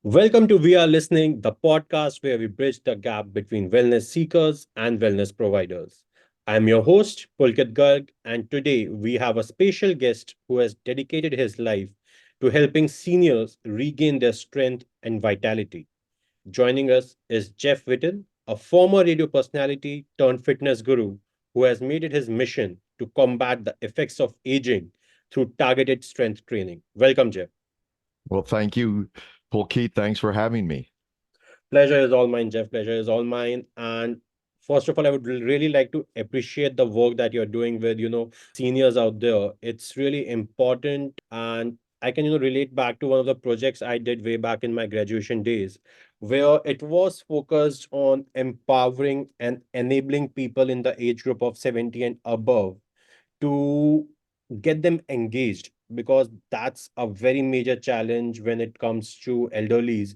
Welcome to We Are Listening, the podcast where we bridge the gap between wellness seekers and wellness providers. I'm your host, Pulkit Garg, and today we have a special guest who has dedicated his life to helping seniors regain their strength and vitality. Joining us is Jeff Whittle, a former radio personality turned fitness guru who has made it his mission to combat the effects of aging through targeted strength training. Welcome, Jeff. Well, thank you, Pulkit. Thanks for having me. Pleasure is all mine, Jeff. Pleasure is all mine. And first of all, I would really like to appreciate the work that you're doing with, seniors out there. It's really important. And I can, relate back to one of the projects I did way back in my graduation days, where it was focused on empowering and enabling people in the age group of 70 and above to get them engaged because that's a very major challenge when it comes to elderlies.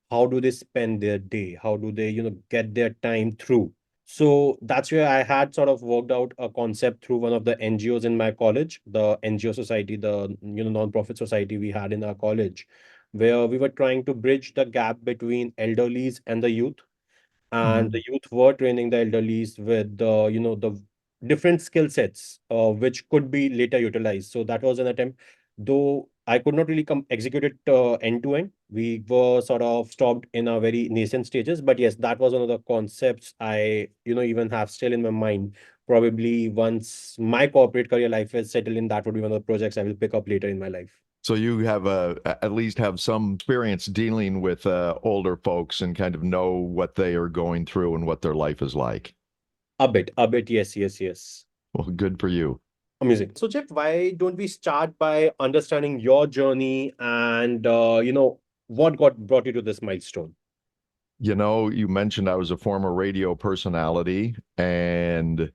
How do they spend their day? How do they get their time through? So that's where I had sort of worked out a concept through one of the NGOs in my college, the NGO society, the non-profit society we had in our college, where we were trying to bridge the gap between elderlies and the youth, and Mhm. the youth were training the elderlies with the different skill sets which could be later utilized. So that was an attempt, though I could not really execute it end to end. We were sort of stopped in our very nascent stages, but yes, that was one of the concepts I even have still in my mind. Probably once my corporate career life is settled in, that would be one of the projects I will pick up later in my life. So you have at least have some experience dealing with older folks and kind of know what they are going through and what their life is like. A bit, yes, yes, yes. Well, good for you. Amazing. So, Jeff, why don't we start by understanding your journey and what got brought you to this milestone? You know, you mentioned I was a former radio personality, and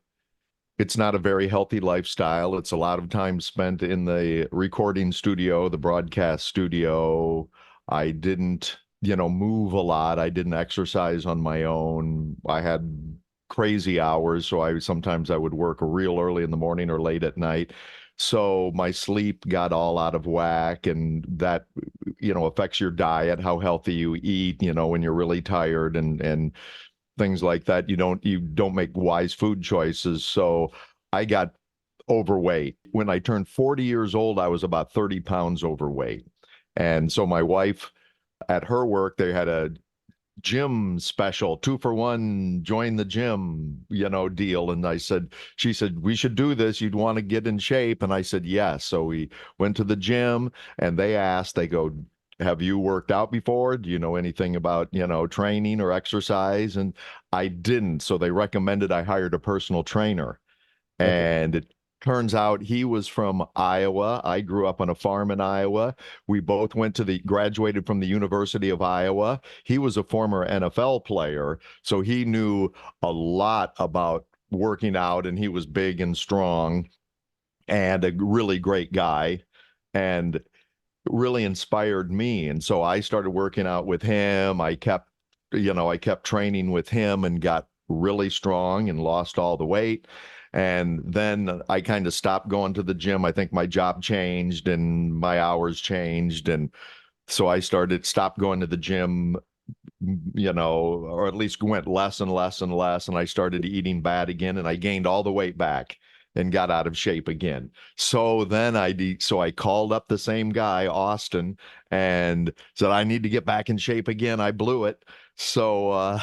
it's not a very healthy lifestyle. It's a lot of time spent in the recording studio, the broadcast studio. I didn't, move a lot. I didn't exercise on my own. I had crazy hours, so I would work real early in the morning or late at night. So my sleep got all out of whack, and that, affects your diet, how healthy you eat, when you're really tired and things like that. You don't make wise food choices. So I got overweight. When I turned 40 years old, I was about 30 pounds overweight. And so my wife, at her work, they had a gym special, 2 for 1, join the gym, deal. And she said, we should do this. You'd want to get in shape. And I said, yes. So we went to the gym, and they go, have you worked out before? Do you know anything about, training or exercise? And I didn't. So they recommended I hired a personal trainer. Okay. And it turns out he was from Iowa. I grew up on a farm in Iowa. We both graduated from the University of Iowa. He was a former NFL player, so he knew a lot about working out, and he was big and strong and a really great guy, and really inspired me. And so I started working out with him. I kept training with him and got really strong and lost all the weight. And then I kind of stopped going to the gym. I think my job changed and my hours changed. And so I stopped going to the gym, or at least went less and less and less. And I started eating bad again, and I gained all the weight back and got out of shape again. So I called up the same guy, Austin, and said, I need to get back in shape again. I blew it. So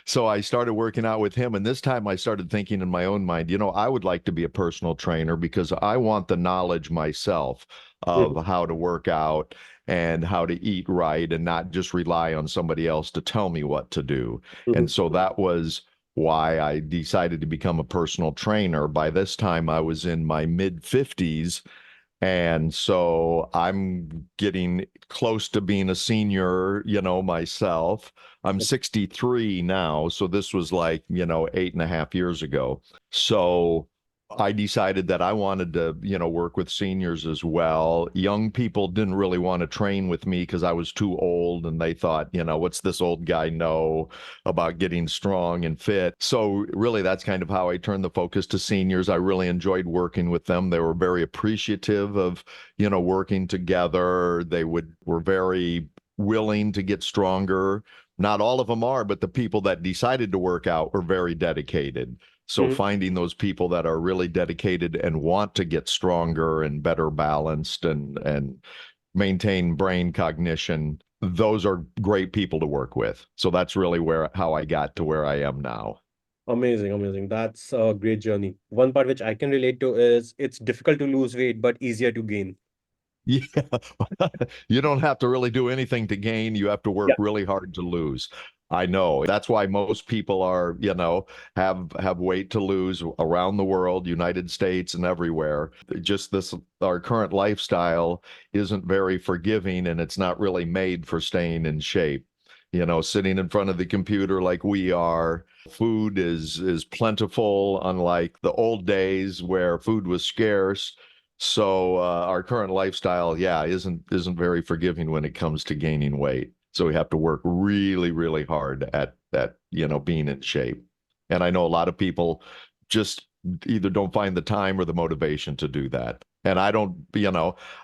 so I started working out with him. And this time I started thinking in my own mind, I would like to be a personal trainer because I want the knowledge myself Mhm, of how to work out and how to eat right, and not just rely on somebody else to tell me what to do. And mhm. so that was why I decided to become a personal trainer. By this time, I was in my mid 50s. And so I'm getting close to being a senior, myself. I'm 63 now. So this was like, 8.5 years ago. So I decided that I wanted to, work with seniors as well. Young people didn't really want to train with me because I was too old, and they thought, what's this old guy know about getting strong and fit? So really, that's kind of how I turned the focus to seniors. I really enjoyed working with them. They were very appreciative of, working together. Were very willing to get stronger. Not all of them are, but the people that decided to work out were very dedicated. So Mhm. finding those people that are really dedicated and want to get stronger and better balanced and maintain brain cognition, those are great people to work with. So that's really where how I got to where I am now. Amazing, amazing. That's a great journey. One part which I can relate to is it's difficult to lose weight, but easier to gain. Yeah. You don't have to really do anything to gain. You have to work Yeah, really hard to lose. I know. That's why most people are, have weight to lose around the world, United States and everywhere. Just this our current lifestyle isn't very forgiving and it's not really made for staying in shape. Sitting in front of the computer like we are, food is plentiful, unlike the old days where food was scarce. So our current lifestyle, yeah, isn't very forgiving when it comes to gaining weight. So we have to work really, really hard at being in shape. And I know a lot of people just either don't find the time or the motivation to do that. And I don't,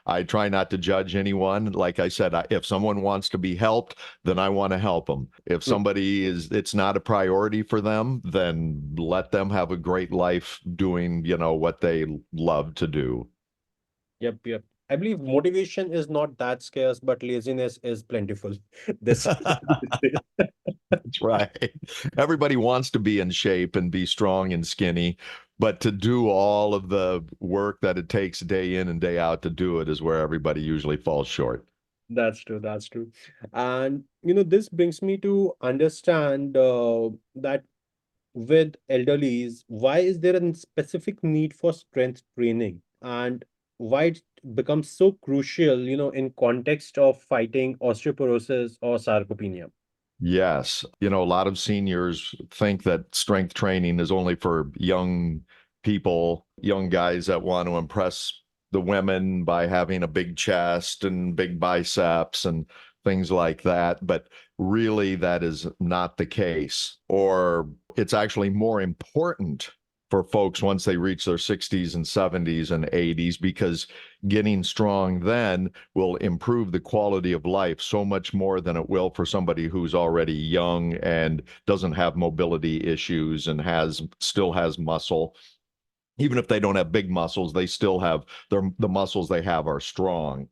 I try not to judge anyone. Like I said, if someone wants to be helped, then I want to help them. If true. it's not a priority for them, then let them have a great life doing, what they love to do. Yep, yep. I believe motivation is not that scarce, but laziness is plentiful. This. That's right. Everybody wants to be in shape and be strong and skinny, but to do all of the work that it takes day in and day out to do it is where everybody usually falls short. That's true. That's true. And this brings me to understand that with elderlies, why is there a specific need for strength training and why it becomes so crucial, in context of fighting osteoporosis or sarcopenia? Yes. A lot of seniors think that strength training is only for young people, young guys that want to impress the women by having a big chest and big biceps and things like that. But really, that is not the case. Or it's actually more important for folks once they reach their 60s and 70s and 80s because getting strong then will improve the quality of life so much more than it will for somebody who's already young and doesn't have mobility issues and still has muscle. Even if they don't have big muscles, they still have the muscles they have are strong.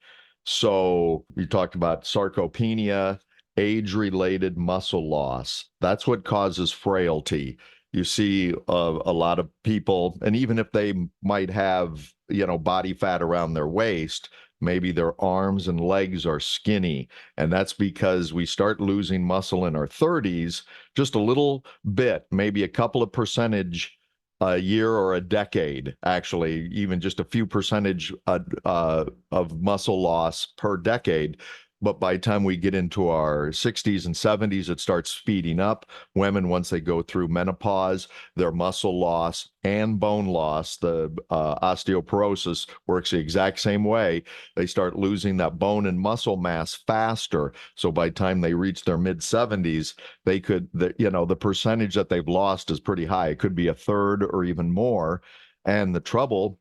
So we talked about sarcopenia, age-related muscle loss. That's what causes frailty. You see a lot of people, and even if they might have, body fat around their waist, maybe their arms and legs are skinny. And that's because we start losing muscle in our 30s, just a little bit, maybe a couple of percentage a year or a decade, actually, even just a few percentage of muscle loss per decade. But by the time we get into our 60s and 70s, it starts speeding up. Women, once they go through menopause, their muscle loss and bone loss, the osteoporosis works the exact same way. They start losing that bone and muscle mass faster. So by the time they reach their mid 70s, the percentage that they've lost is pretty high. It could be a third or even more. And the trouble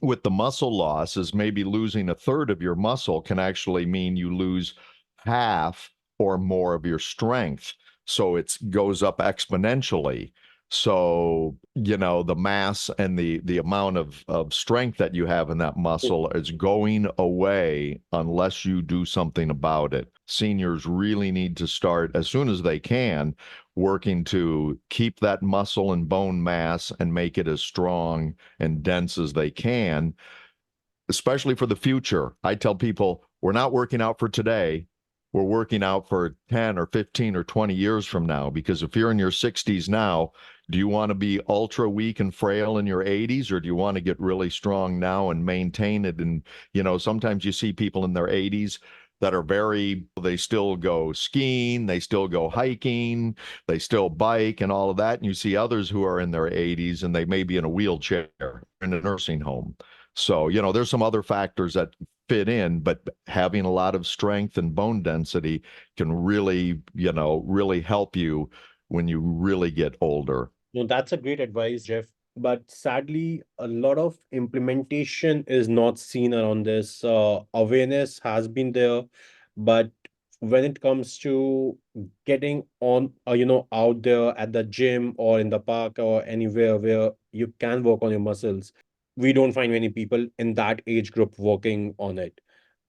with the muscle loss is maybe losing a third of your muscle can actually mean you lose half or more of your strength. So it goes up exponentially. So, the mass and the amount of strength that you have in that muscle is going away unless you do something about it. Seniors really need to start as soon as they can working to keep that muscle and bone mass and make it as strong and dense as they can, especially for the future. I tell people we're not working out for today. We're working out for 10 or 15 or 20 years from now. Because if you're in your 60s now, do you want to be ultra weak and frail in your 80s, or do you want to get really strong now and maintain it? And, sometimes you see people in their 80s that are they still go skiing, they still go hiking, they still bike and all of that. And you see others who are in their 80s and they may be in a wheelchair in a nursing home. So, there's some other factors that fit in, but having a lot of strength and bone density can really, really help you when you really get older. No, that's a great advice, Jeff. But sadly, a lot of implementation is not seen around this. Awareness has been there, but when it comes to getting on, out there at the gym or in the park or anywhere where you can work on your muscles, we don't find many people in that age group working on it.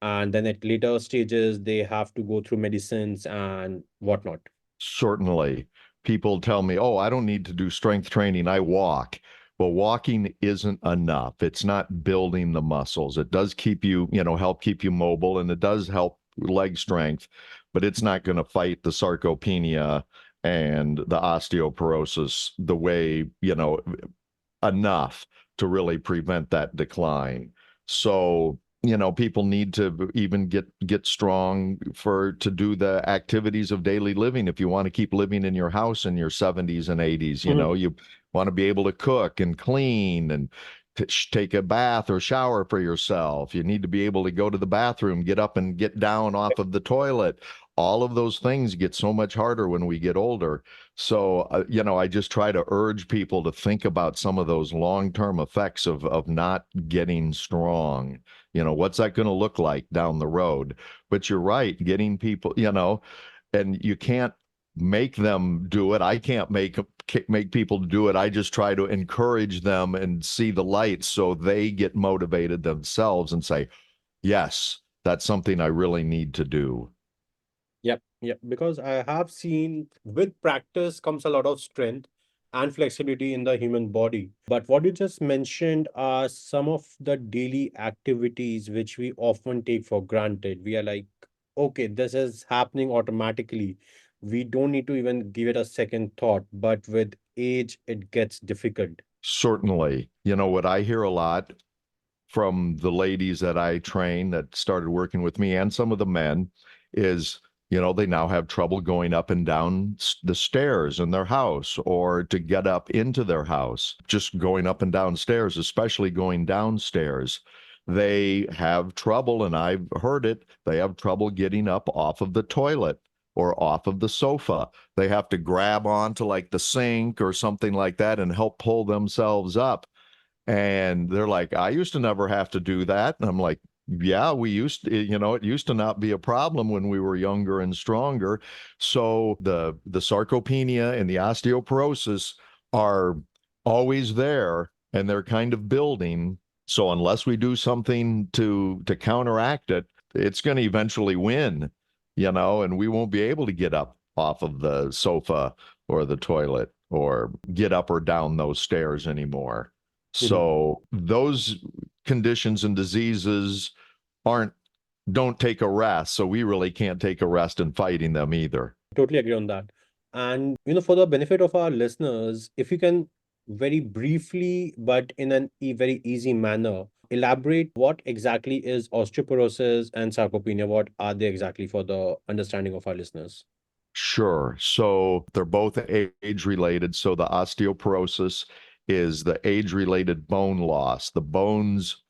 And then at later stages, they have to go through medicines and whatnot. Certainly. People tell me, oh, I don't need to do strength training. I walk. Well, walking isn't enough. It's not building the muscles. It does keep you, help keep you mobile, and it does help leg strength, but it's not going to fight the sarcopenia and the osteoporosis the way, enough to really prevent that decline. So, people need to even get strong to do the activities of daily living. If you want to keep living in your house in your 70s and 80s, Mhm. you want to be able to cook and clean and take a bath or shower for yourself. You need to be able to go to the bathroom, get up and get down off of the toilet. All of those things get so much harder when we get older. So, I just try to urge people to think about some of those long-term effects of not getting strong. What's that going to look like down the road? But you're right, getting people, and you can't make them do it. I can't make people do it. I just try to encourage them and see the light so they get motivated themselves and say, yes, that's something I really need to do. Yep, yep. Because I have seen with practice comes a lot of strength and flexibility in the human body. But what you just mentioned are some of the daily activities which we often take for granted. We are like, okay, this is happening automatically. We don't need to even give it a second thought. But with age, it gets difficult. Certainly. What I hear a lot from the ladies that I train that started working with me and some of the men is, they now have trouble going up and down the stairs in their house or to get up into their house, just going up and down stairs, especially going downstairs. They have trouble, and I've heard it, they have trouble getting up off of the toilet or off of the sofa. They have to grab onto like the sink or something like that and help pull themselves up. And they're like, I used to never have to do that. And I'm like, yeah, we used to, it used to not be a problem when we were younger and stronger. So the sarcopenia and the osteoporosis are always there and they're kind of building. So unless we do something to counteract it, it's going to eventually win, and we won't be able to get up off of the sofa or the toilet or get up or down those stairs anymore. Mhm. So those conditions and diseases aren't don't take a rest. So we really can't take a rest in fighting them either. Totally agree on that. And, for the benefit of our listeners, if you can very briefly, but in a very easy manner, elaborate what exactly is osteoporosis and sarcopenia? What are they exactly for the understanding of our listeners? Sure. So they're both age related. So the osteoporosis is the age related bone loss. The bones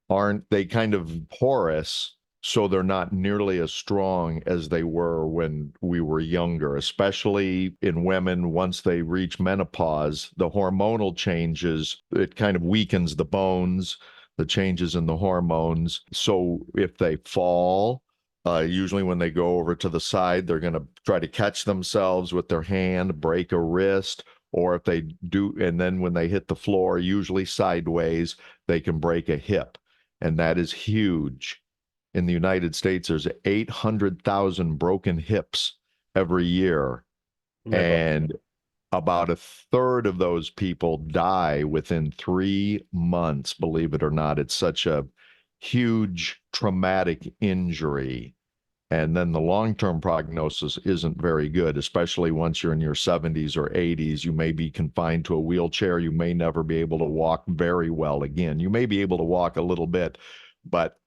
aren't they kind of porous, so they're not nearly as strong as they were when we were younger, especially in women. Once they reach menopause, the hormonal changes, it kind of weakens the bones, the changes in the hormones. So if they fall, usually when they go over to the side, they're going to try to catch themselves with their hand, break a wrist, or if they do, and then when they hit the floor, usually sideways, they can break a hip, and that is huge. In the United States, there's 800,000 broken hips every year, Oh my God. and about a third of those people die within 3 months, believe it or not. It's such a huge traumatic injury. And then the long-term prognosis isn't very good, especially once you're in your 70s or 80s. You may be confined to a wheelchair. You may never be able to walk very well again. You may be able to walk a little bit, but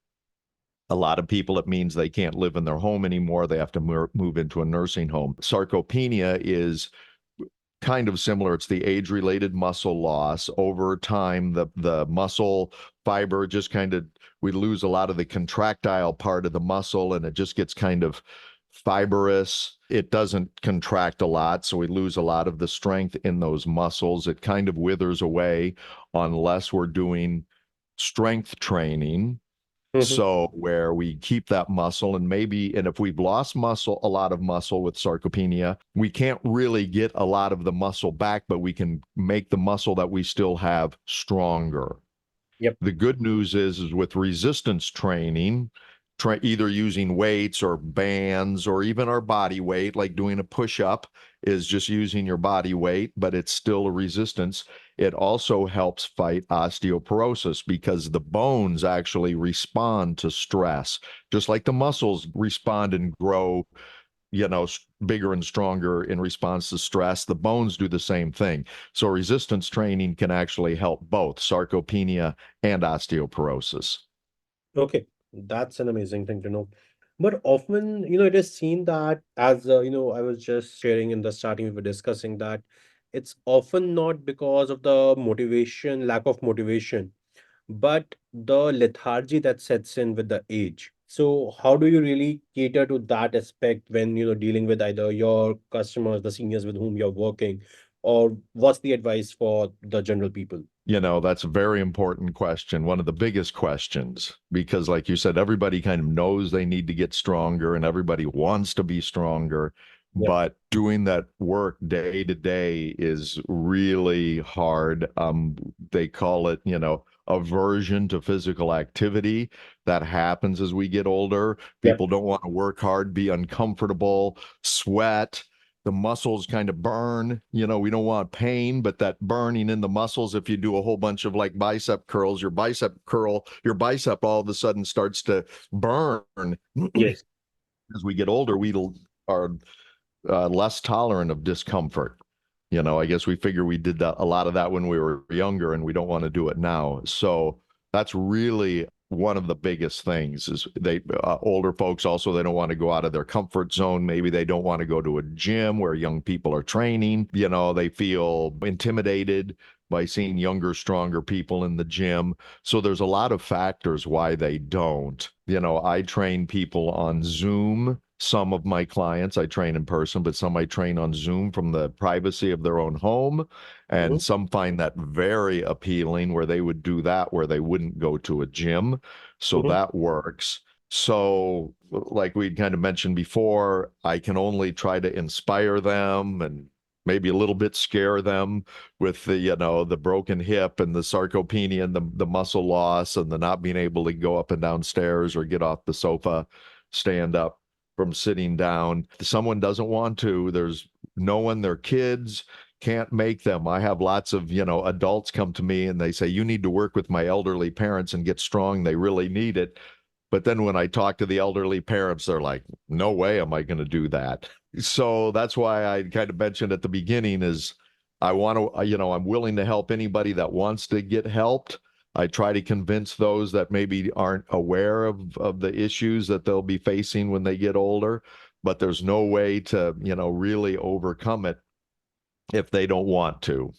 a lot of people, it means they can't live in their home anymore. They have to move into a nursing home. Sarcopenia is kind of similar. It's the age-related muscle loss. Over time, the muscle fiber just kind of, we lose a lot of the contractile part of the muscle, and it just gets kind of fibrous. It doesn't contract a lot, so we lose a lot of the strength in those muscles. It kind of withers away unless we're doing strength training. Hmm. So where we keep that muscle and maybe, and if we've lost muscle, a lot of muscle with sarcopenia, we can't really get a lot of the muscle back, but we can make the muscle that we still have stronger. Yep. The good news is with resistance training, either using weights or bands or even our body weight, like doing a push up is just using your body weight, but it's still a resistance. It also helps fight osteoporosis because the bones actually respond to stress, just like the muscles respond and grow, bigger and stronger in response to stress. The bones do the same thing. So resistance training can actually help both sarcopenia and osteoporosis. Okay, that's an amazing thing to know. But often, it is seen that as, I was just sharing in the starting, we were discussing that it's often not because of the motivation, lack of motivation, but the lethargy that sets in with the age. So how do you really cater to that aspect when, dealing with either your customers, the seniors with whom you're working, or what's the advice for the general people? That's a very important question, one of the biggest questions, because, like you said, everybody kind of knows they need to get stronger and everybody wants to be stronger. Yep. But doing that work day to day is really hard. They call it, aversion to physical activity. That happens as we get older. Yep. People don't want to work hard, be uncomfortable, sweat, the muscles kind of burn. We don't want pain, but that burning in the muscles, if you do a whole bunch of like bicep curls, your bicep all of a sudden starts to burn. Yes. As we get older, we are less tolerant of discomfort. I guess we figure we did a lot of that when we were younger and we don't want to do it now. So that's really one of the biggest things is older folks also, they don't want to go out of their comfort zone. Maybe they don't want to go to a gym where young people are training. They feel intimidated by seeing younger, stronger people in the gym. So there's a lot of factors why they don't. I train people on Zoom. Some of my clients I train in person, but some I train on Zoom from the privacy of their own home. Mhm. And some find that very appealing where they would do that, where they wouldn't go to a gym. So Mhm. that works. So, like we'd kind of mentioned before, I can only try to inspire them and maybe a little bit scare them with the broken hip and the sarcopenia and the muscle loss and the not being able to go up and down stairs or get off the sofa, stand up from sitting down. If someone doesn't want to, there's no one, their kids can't make them. I have lots of, adults come to me and they say, you need to work with my elderly parents and get strong. They really need it. But then when I talk to the elderly parents, they're like, no way am I going to do that. So that's why I kind of mentioned at the beginning is I want to, I'm willing to help anybody that wants to get helped. I try to convince those that maybe aren't aware of the issues that they'll be facing when they get older, but there's no way to, really overcome it if they don't want to.